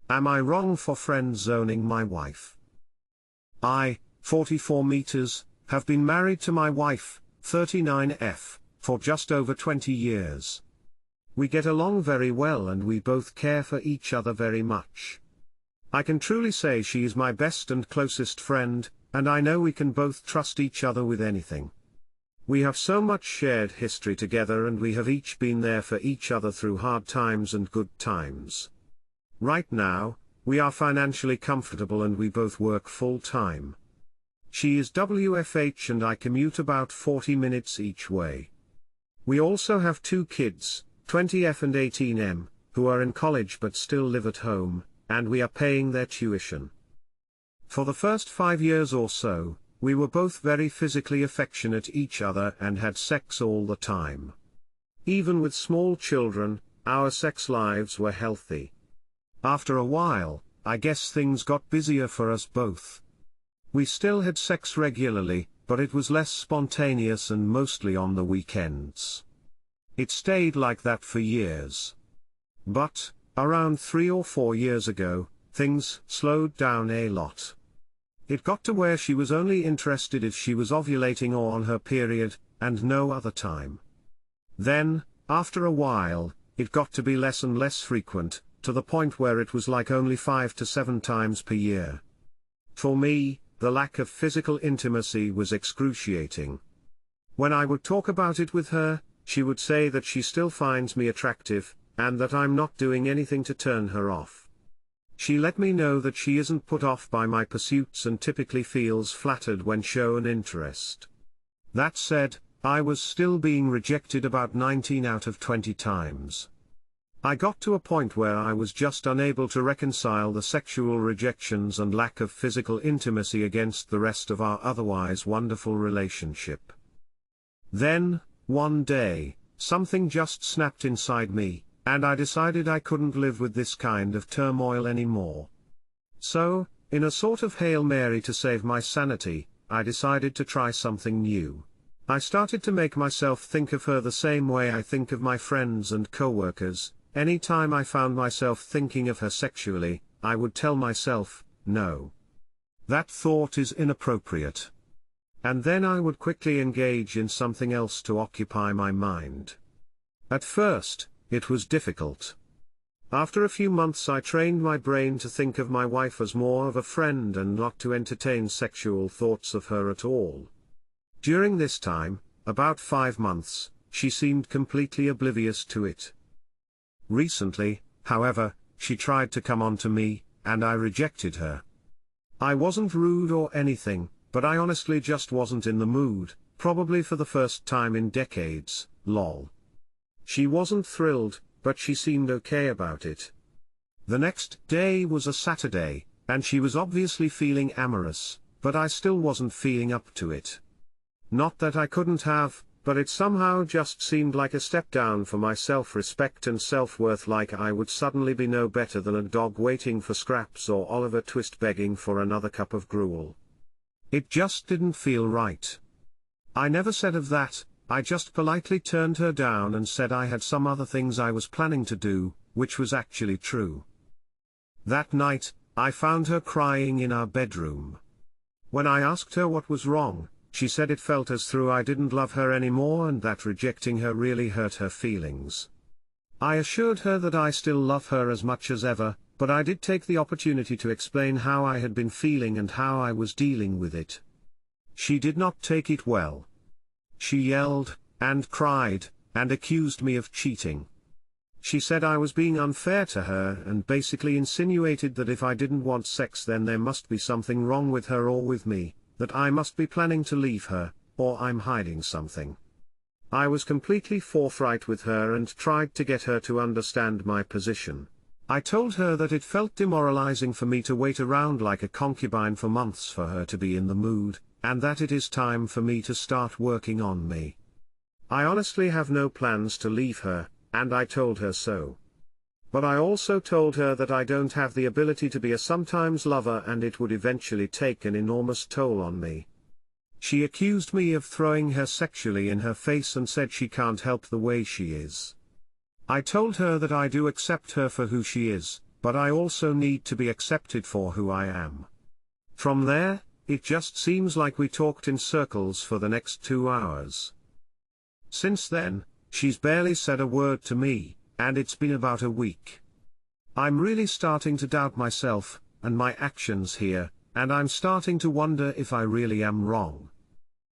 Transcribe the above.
Am I wrong for friend zoning my wife? I, 44 meters, have been married to my wife, 39F, for just over 20 years. We get along very well and we both care for each other very much. I can truly say she is my best and closest friend, and I know we can both trust each other with anything. We have so much shared history together and we have each been there for each other through hard times and good times. Right now, we are financially comfortable and we both work full-time. She is WFH and I commute about 40 minutes each way. We also have 2 kids, 20F and 18M, who are in college but still live at home, and we are paying their tuition. For the first 5 years or so, we were both very physically affectionate each other and had sex all the time. Even with small children, our sex lives were healthy. After a while, I guess things got busier for us both. We still had sex regularly, but it was less spontaneous and mostly on the weekends. It stayed like that for years. But, around 3 or 4 years ago, things slowed down a lot. It got to where she was only interested if she was ovulating or on her period, and no other time. Then, after a while, it got to be less and less frequent, to the point where it was like only 5 to 7 times per year. For me, the lack of physical intimacy was excruciating. When I would talk about it with her, she would say that she still finds me attractive, and that I'm not doing anything to turn her off. She let me know that she isn't put off by my pursuits and typically feels flattered when shown interest. That said, I was still being rejected about 19 out of 20 times. I got to a point where I was just unable to reconcile the sexual rejections and lack of physical intimacy against the rest of our otherwise wonderful relationship. Then, one day, something just snapped inside me, and I decided I couldn't live with this kind of turmoil anymore. So, in a sort of Hail Mary to save my sanity, I decided to try something new. I started to make myself think of her the same way I think of my friends and coworkers. Any time I found myself thinking of her sexually, I would tell myself, no. That thought is inappropriate. And then I would quickly engage in something else to occupy my mind. At first, it was difficult. After a few months I trained my brain to think of my wife as more of a friend and not to entertain sexual thoughts of her at all. During this time, about 5 months, she seemed completely oblivious to it. Recently, however, she tried to come on to me, and I rejected her. I wasn't rude or anything, but I honestly just wasn't in the mood, probably for the first time in decades, lol. She wasn't thrilled, but she seemed okay about it. The next day was a Saturday, and she was obviously feeling amorous, but I still wasn't feeling up to it. Not that I couldn't have, but it somehow just seemed like a step down for my self-respect and self-worth, like I would suddenly be no better than a dog waiting for scraps or Oliver Twist begging for another cup of gruel. It just didn't feel right. I never said of that. I just politely turned her down and said I had some other things I was planning to do, which was actually true. That night, I found her crying in our bedroom. When I asked her what was wrong, she said it felt as though I didn't love her anymore and that rejecting her really hurt her feelings. I assured her that I still love her as much as ever, but I did take the opportunity to explain how I had been feeling and how I was dealing with it. She did not take it well. She yelled, and cried, and accused me of cheating. She said I was being unfair to her and basically insinuated that if I didn't want sex then there must be something wrong with her or with me, that I must be planning to leave her, or I'm hiding something. I was completely forthright with her and tried to get her to understand my position. I told her that it felt demoralizing for me to wait around like a concubine for months for her to be in the mood, and that it is time for me to start working on me. I honestly have no plans to leave her, and I told her so. But I also told her that I don't have the ability to be a sometimes lover and it would eventually take an enormous toll on me. She accused me of throwing her sexually in her face and said she can't help the way she is. I told her that I do accept her for who she is, but I also need to be accepted for who I am. From there, it just seems like we talked in circles for the next 2 hours. Since then, she's barely said a word to me, and it's been about a week. I'm really starting to doubt myself, and my actions here, and I'm starting to wonder if I really am wrong.